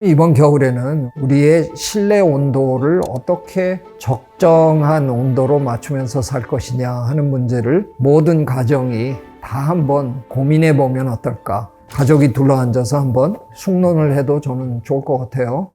이번 겨울에는 우리의 실내 온도를 어떻게 적정한 온도로 맞추면서 살 것이냐 하는 문제를 모든 가정이 다 한번 고민해 보면 어떨까. 가족이 둘러앉아서 한번 숙론을 해도 저는 좋을 것 같아요.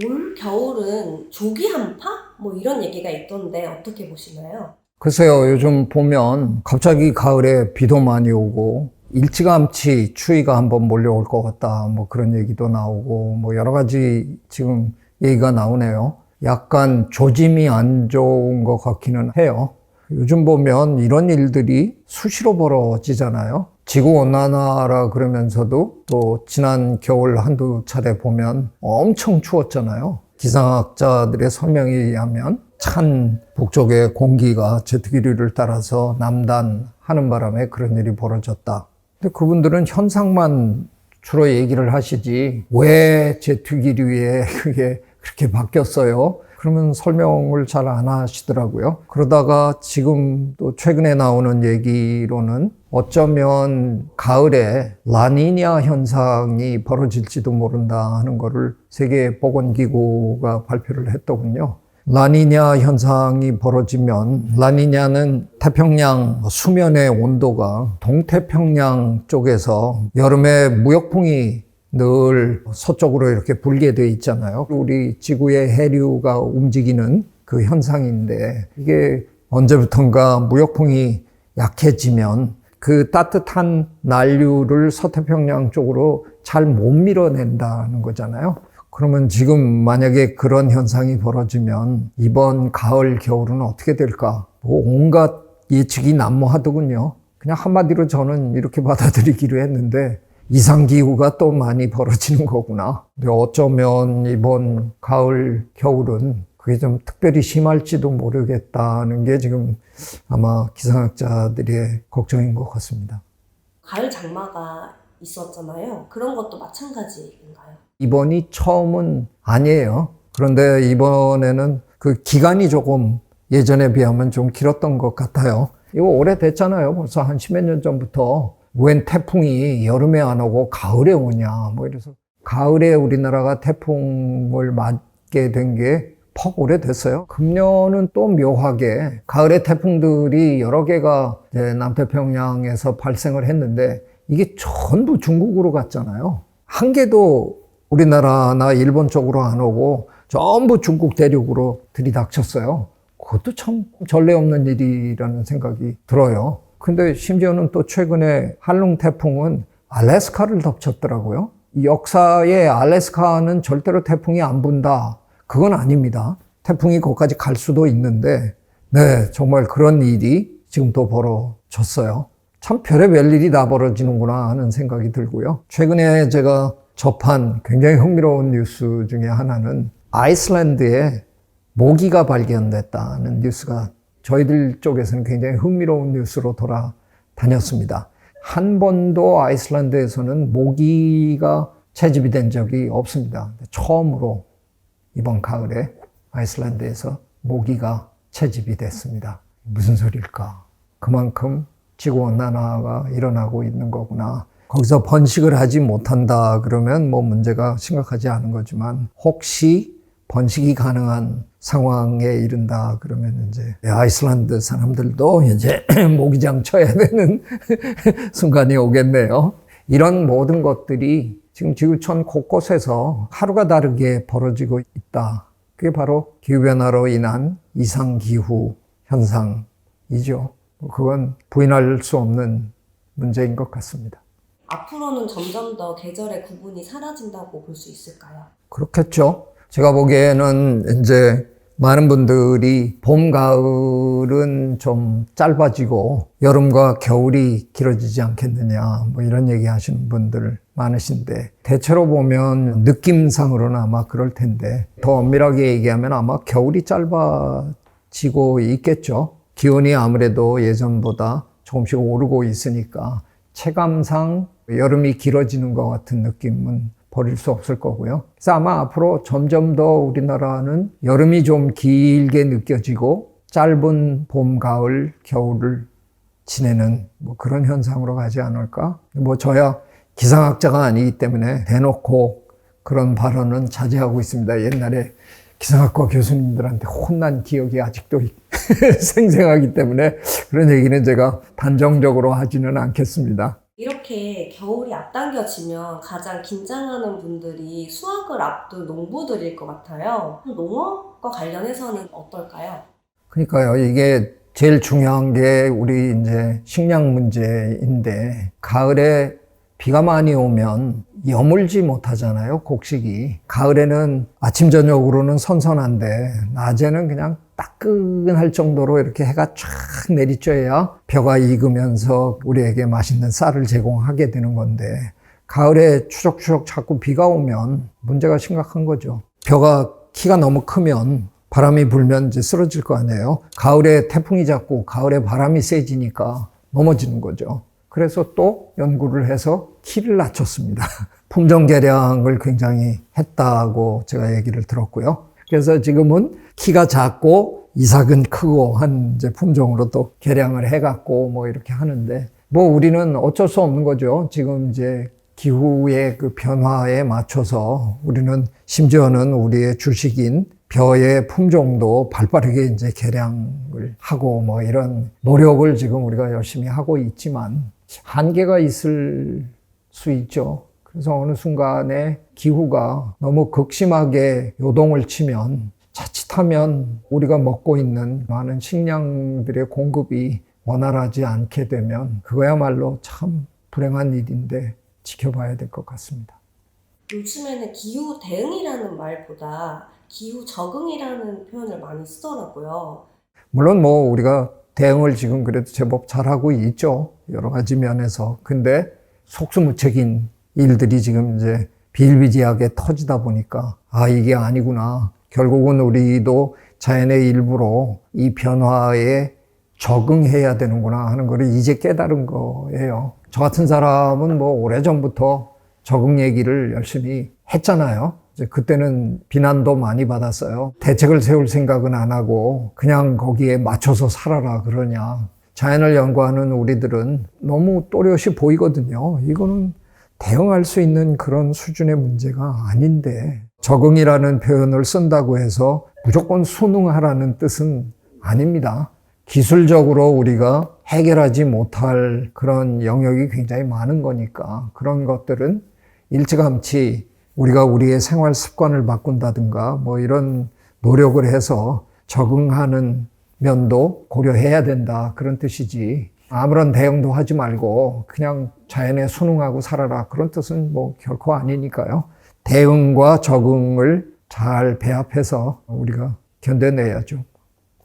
올 겨울은 조기 한파? 뭐 이런 얘기가 있던데 어떻게 보시나요? 글쎄요, 요즘 보면 갑자기 가을에 비도 많이 오고 일찌감치 추위가 한번 몰려올 것 같다, 뭐 그런 얘기도 나오고 뭐 여러 가지 지금 얘기가 나오네요. 약간 조짐이 안 좋은 것 같기는 해요. 요즘 보면 이런 일들이 수시로 벌어지잖아요. 지구온난화라 그러면서도 또 지난 겨울 한두 차례 보면 엄청 추웠잖아요. 기상학자들의 설명에 의하면 찬 북쪽의 공기가 제트기류를 따라서 남단하는 바람에 그런 일이 벌어졌다. 근데 그분들은 현상만 주로 얘기를 하시지 왜 제트기류에 그게 그렇게 바뀌었어요? 그러면 설명을 잘 안 하시더라고요. 그러다가 지금 또 최근에 나오는 얘기로는 어쩌면 가을에 라니냐 현상이 벌어질지도 모른다 하는 거를 세계보건기구가 발표를 했더군요. 라니냐 현상이 벌어지면, 라니냐는 태평양 수면의 온도가 동태평양 쪽에서 여름에 무역풍이 늘 서쪽으로 이렇게 불게 돼 있잖아요. 우리 지구의 해류가 움직이는 그 현상인데, 이게 언제부턴가 무역풍이 약해지면 그 따뜻한 난류를 서태평양 쪽으로 잘 못 밀어낸다는 거잖아요. 그러면 지금 만약에 그런 현상이 벌어지면 이번 가을, 겨울은 어떻게 될까? 뭐 온갖 예측이 난무하더군요. 그냥 한마디로 저는 이렇게 받아들이기로 했는데 이상기후가 또 많이 벌어지는 거구나. 근데 어쩌면 이번 가을, 겨울은 그게 좀 특별히 심할지도 모르겠다는 게 지금 아마 기상학자들의 걱정인 것 같습니다. 가을 장마가 있었잖아요. 그런 것도 마찬가지인가요? 이번이 처음은 아니에요. 그런데 이번에는 그 기간이 조금 예전에 비하면 좀 길었던 것 같아요. 이거 오래됐잖아요. 벌써 한 10몇 년 전부터 웬 태풍이 여름에 안 오고 가을에 오냐 뭐 이래서 가을에 우리나라가 태풍을 맞게 된 게 퍽 오래됐어요. 금년은 또 묘하게 가을에 태풍들이 여러 개가 남태평양에서 발생을 했는데 이게 전부 중국으로 갔잖아요. 한 개도 우리나라나 일본 쪽으로 안 오고 전부 중국 대륙으로 들이닥쳤어요. 그것도 참 전례 없는 일이라는 생각이 들어요. 근데 심지어는 또 최근에 한룽 태풍은 알래스카를 덮쳤더라고요. 역사에 알래스카는 절대로 태풍이 안 분다. 그건 아닙니다. 태풍이 거기까지 갈 수도 있는데, 네, 정말 그런 일이 지금 또 벌어졌어요. 참 별의별 일이 다 벌어지는구나 하는 생각이 들고요. 최근에 제가 접한 굉장히 흥미로운 뉴스 중에 하나는 아이슬란드에 모기가 발견됐다는 뉴스가 저희들 쪽에서는 굉장히 흥미로운 뉴스로 돌아다녔습니다. 한 번도 아이슬란드에서는 모기가 채집이 된 적이 없습니다. 처음으로 이번 가을에 아이슬란드에서 모기가 채집이 됐습니다. 무슨 소리일까? 그만큼 지구온난화가 일어나고 있는 거구나. 거기서 번식을 하지 못한다 그러면 뭐 문제가 심각하지 않은 거지만 혹시 번식이 가능한 상황에 이른다 그러면 이제 아이슬란드 사람들도 이제 모기장 쳐야 되는 순간이 오겠네요. 이런 모든 것들이 지금 지구촌 곳곳에서 하루가 다르게 벌어지고 있다. 그게 바로 기후변화로 인한 이상기후 현상이죠. 그건 부인할 수 없는 문제인 것 같습니다. 앞으로는 점점 더 계절의 구분이 사라진다고 볼 수 있을까요? 그렇겠죠. 제가 보기에는 이제 많은 분들이 봄, 가을은 좀 짧아지고 여름과 겨울이 길어지지 않겠느냐 뭐 이런 얘기 하시는 분들 많으신데 대체로 보면 느낌상으로는 아마 그럴 텐데 더 엄밀하게 얘기하면 아마 겨울이 짧아지고 있겠죠. 기온이 아무래도 예전보다 조금씩 오르고 있으니까 체감상 여름이 길어지는 것 같은 느낌은 버릴 수 없을 거고요. 그래서 아마 앞으로 점점 더 우리나라는 여름이 좀 길게 느껴지고 짧은 봄, 가을, 겨울을 지내는 뭐 그런 현상으로 가지 않을까? 뭐 저야 기상학자가 아니기 때문에 대놓고 그런 발언은 자제하고 있습니다. 옛날에 기상학과 교수님들한테 혼난 기억이 아직도 생생하기 때문에 그런 얘기는 제가 단정적으로 하지는 않겠습니다. 이렇게 겨울이 앞당겨지면 가장 긴장하는 분들이 수확을 앞둔 농부들일 것 같아요. 농업과 관련해서는 어떨까요? 그러니까요, 이게 제일 중요한 게 우리 이제 식량 문제인데, 가을에 비가 많이 오면 여물지 못하잖아요, 곡식이. 가을에는 아침, 저녁으로는 선선한데, 낮에는 그냥 따끈할 정도로 이렇게 해가 쫙 내리쬐야 벼가 익으면서 우리에게 맛있는 쌀을 제공하게 되는 건데, 가을에 추적추적 자꾸 비가 오면 문제가 심각한 거죠. 벼가 키가 너무 크면 바람이 불면 이제 쓰러질 거 아니에요. 가을에 태풍이 잦고 가을에 바람이 세지니까 넘어지는 거죠. 그래서 또 연구를 해서 키를 낮췄습니다. 품종 개량을 굉장히 했다고 제가 얘기를 들었고요. 그래서 지금은 키가 작고 이삭은 크고 한 이제 품종으로 또 개량을 해갖고 뭐 이렇게 하는데, 뭐 우리는 어쩔 수 없는 거죠. 지금 이제 기후의 그 변화에 맞춰서 우리는 심지어는 우리의 주식인 벼의 품종도 발빠르게 이제 개량을 하고 뭐 이런 노력을 지금 우리가 열심히 하고 있지만 한계가 있을 수 있죠. 그래서 어느 순간에 기후가 너무 극심하게 요동을 치면 자칫하면 우리가 먹고 있는 많은 식량들의 공급이 원활하지 않게 되면 그거야말로 참 불행한 일인데 지켜봐야 될 것 같습니다. 요즘에는 기후 대응이라는 말보다 기후 적응이라는 표현을 많이 쓰더라고요. 물론 뭐 우리가 대응을 지금 그래도 제법 잘하고 있죠. 여러 가지 면에서. 근데 속수무책인 일들이 지금 이제 비일비재하게 터지다 보니까 아, 이게 아니구나. 결국은 우리도 자연의 일부로 이 변화에 적응해야 되는구나 하는 걸 이제 깨달은 거예요. 저 같은 사람은 뭐 오래전부터 적응 얘기를 열심히 했잖아요. 이제 그때는 비난도 많이 받았어요. 대책을 세울 생각은 안 하고 그냥 거기에 맞춰서 살아라 그러냐. 자연을 연구하는 우리들은 너무 또렷이 보이거든요. 이거는 대응할 수 있는 그런 수준의 문제가 아닌데, 적응이라는 표현을 쓴다고 해서 무조건 순응하라는 뜻은 아닙니다. 기술적으로 우리가 해결하지 못할 그런 영역이 굉장히 많은 거니까 그런 것들은 일찌감치 우리가 우리의 생활 습관을 바꾼다든가 뭐 이런 노력을 해서 적응하는 면도 고려해야 된다, 그런 뜻이지 아무런 대응도 하지 말고 그냥 자연에 순응하고 살아라, 그런 뜻은 뭐 결코 아니니까요. 대응과 적응을 잘 배합해서 우리가 견뎌내야죠.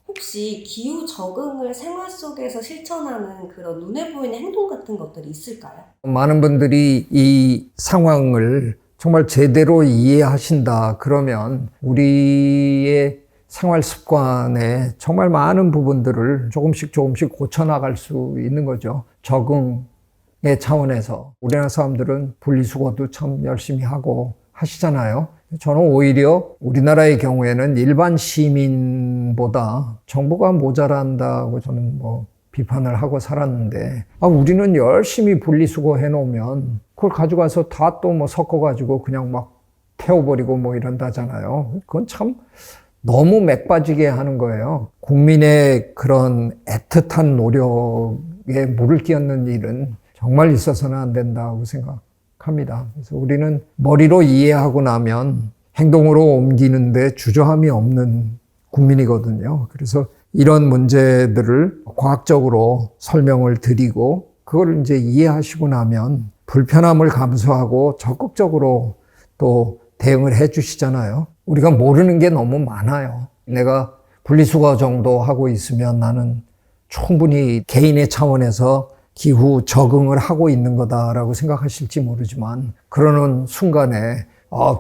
혹시 기후 적응을 생활 속에서 실천하는 그런 눈에 보이는 행동 같은 것들이 있을까요? 많은 분들이 이 상황을 정말 제대로 이해하신다 그러면 우리의 생활 습관에 정말 많은 부분들을 조금씩 고쳐나갈 수 있는 거죠. 적응의 차원에서. 우리나라 사람들은 분리수거도 참 열심히 하고 하시잖아요. 저는 오히려 우리나라의 경우에는 일반 시민보다 정부가 모자란다고 저는 뭐 비판을 하고 살았는데, 우리는 열심히 분리수거 해놓으면 그걸 가져가서 다 또 뭐 섞어가지고 그냥 막 태워버리고 뭐 이런다잖아요. 그건 참 너무 맥 빠지게 하는 거예요. 국민의 그런 애틋한 노력에 물을 끼얹는 일은 정말 있어서는 안 된다고 생각합니다. 그래서 우리는 머리로 이해하고 나면 행동으로 옮기는데 주저함이 없는 국민이거든요. 그래서 이런 문제들을 과학적으로 설명을 드리고 그걸 이제 이해하시고 나면 불편함을 감수하고 적극적으로 또 대응을 해 주시잖아요. 우리가 모르는 게 너무 많아요. 내가 분리수거 정도 하고 있으면 나는 충분히 개인의 차원에서 기후 적응을 하고 있는 거다라고 생각하실지 모르지만, 그러는 순간에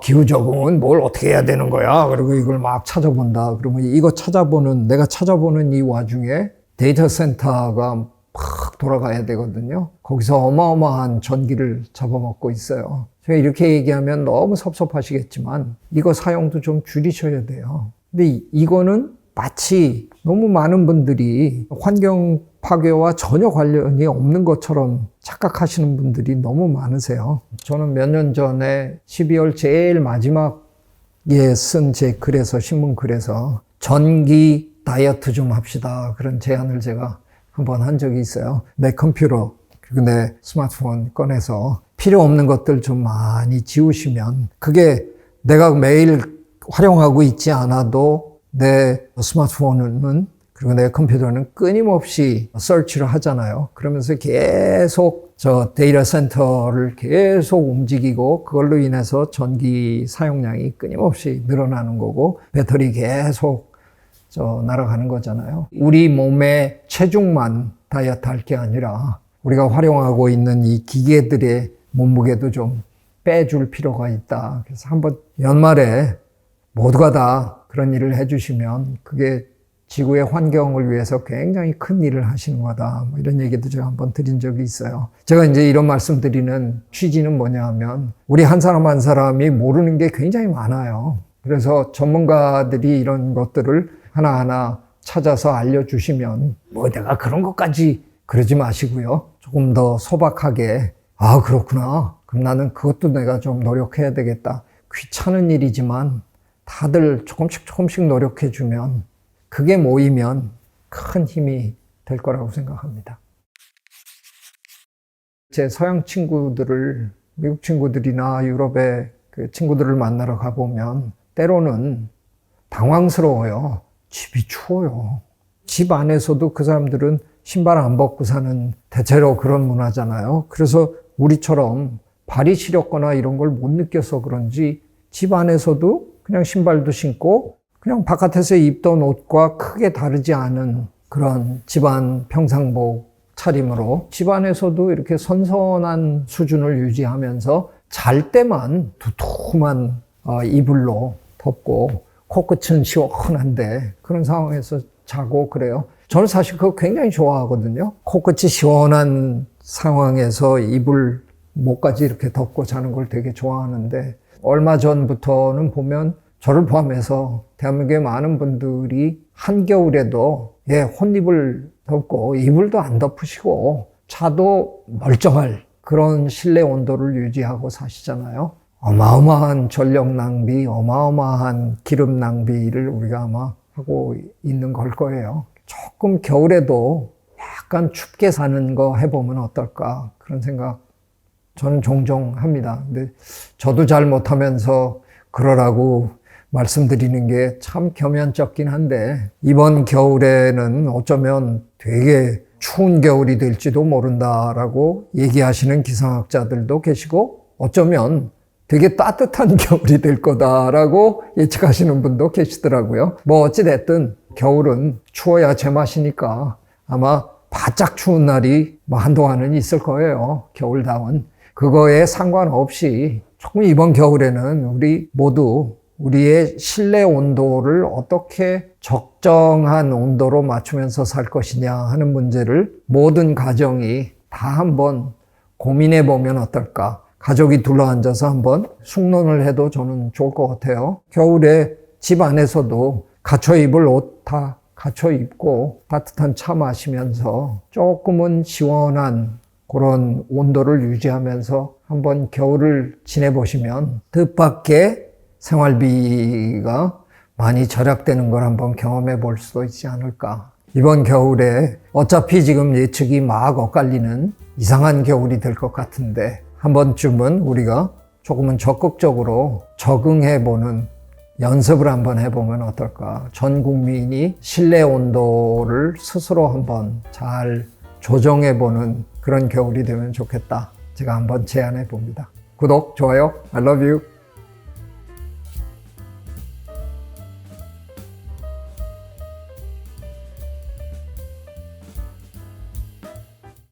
기후 적응은 뭘 어떻게 해야 되는 거야? 그리고 이걸 막 찾아본다. 그러면 내가 찾아보는 이 와중에 데이터 센터가 막 돌아가야 되거든요. 거기서 어마어마한 전기를 잡아먹고 있어요. 제가 이렇게 얘기하면 너무 섭섭하시겠지만 이거 사용도 좀 줄이셔야 돼요. 근데 이거는 마치 너무 많은 분들이 환경 파괴와 전혀 관련이 없는 것처럼 착각하시는 분들이 너무 많으세요. 저는 몇 년 전에 12월 제일 마지막에 쓴 제 글에서, 신문 글에서 전기 다이어트 좀 합시다. 그런 제안을 제가 한번 한 적이 있어요. 내 컴퓨터 그리고 내 스마트폰 꺼내서 필요 없는 것들 좀 많이 지우시면 그게 내가 매일 활용하고 있지 않아도 내 스마트폰은 그리고 내 컴퓨터는 끊임없이 서치를 하잖아요. 그러면서 계속 저 데이터 센터를 계속 움직이고 그걸로 인해서 전기 사용량이 끊임없이 늘어나는 거고 배터리 계속 날아가는 거잖아요. 우리 몸의 체중만 다이어트 할 게 아니라 우리가 활용하고 있는 이 기계들의 몸무게도 좀 빼줄 필요가 있다. 그래서 한번 연말에 모두가 다 그런 일을 해주시면 그게 지구의 환경을 위해서 굉장히 큰 일을 하시는 거다. 뭐 이런 얘기도 제가 한번 드린 적이 있어요. 제가 이제 이런 말씀 드리는 취지는 뭐냐 하면 우리 한 사람 한 사람이 모르는 게 굉장히 많아요. 그래서 전문가들이 이런 것들을 하나하나 찾아서 알려주시면 뭐 내가 그런 것까지 그러지 마시고요. 조금 더 소박하게 아 그렇구나. 그럼 나는 그것도 내가 좀 노력해야 되겠다. 귀찮은 일이지만 다들 조금씩 노력해주면 그게 모이면 큰 힘이 될 거라고 생각합니다. 제 서양 친구들을 미국 친구들이나 유럽의 그 친구들을 만나러 가보면 때로는 당황스러워요. 집이 추워요. 집 안에서도 그 사람들은 신발 안 벗고 사는 대체로 그런 문화잖아요. 그래서 우리처럼 발이 시렸거나 이런 걸 못 느껴서 그런지 집 안에서도 그냥 신발도 신고 그냥 바깥에서 입던 옷과 크게 다르지 않은 그런 집안 평상복 차림으로 집안에서도 이렇게 선선한 수준을 유지하면서 잘 때만 두툼한 이불로 덮고 코끝은 시원한데 그런 상황에서 자고 그래요. 저는 사실 그거 굉장히 좋아하거든요. 코끝이 시원한 상황에서 이불 목까지 이렇게 덮고 자는 걸 되게 좋아하는데 얼마 전부터는 보면 저를 포함해서 대한민국의 많은 분들이 한겨울에도 혼입을 덮고 이불도 안 덮으시고 차도 멀쩡할 그런 실내 온도를 유지하고 사시잖아요. 어마어마한 전력 낭비, 어마어마한 기름 낭비를 우리가 아마 하고 있는 걸 거예요. 조금 겨울에도 약간 춥게 사는 거 해보면 어떨까 그런 생각 저는 종종 합니다. 근데 저도 잘 못하면서 그러라고 말씀드리는 게 참 겸연쩍긴 한데 이번 겨울에는 어쩌면 되게 추운 겨울이 될지도 모른다라고 얘기하시는 기상학자들도 계시고 어쩌면 되게 따뜻한 겨울이 될 거다라고 예측하시는 분도 계시더라고요. 뭐 어찌됐든 겨울은 추워야 제맛이니까 아마 바짝 추운 날이 한동안은 있을 거예요. 겨울다운. 그거에 상관없이 조금 이번 겨울에는 우리 모두 우리의 실내 온도를 어떻게 적정한 온도로 맞추면서 살 것이냐 하는 문제를 모든 가정이 다 한번 고민해 보면 어떨까. 가족이 둘러앉아서 한번 숙론을 해도 저는 좋을 것 같아요. 겨울에 집 안에서도 갖춰 입을 옷 다 갖춰 입고 따뜻한 차 마시면서 조금은 시원한 그런 온도를 유지하면서 한번 겨울을 지내보시면 뜻밖의 생활비가 많이 절약되는 걸 한번 경험해 볼 수도 있지 않을까. 이번 겨울에 어차피 지금 예측이 막 엇갈리는 이상한 겨울이 될 것 같은데 한 번쯤은 우리가 조금은 적극적으로 적응해보는 연습을 한번 해보면 어떨까. 전 국민이 실내 온도를 스스로 한번 잘 조정해보는 그런 겨울이 되면 좋겠다. 제가 한번 제안해 봅니다. 구독, 좋아요, I love you.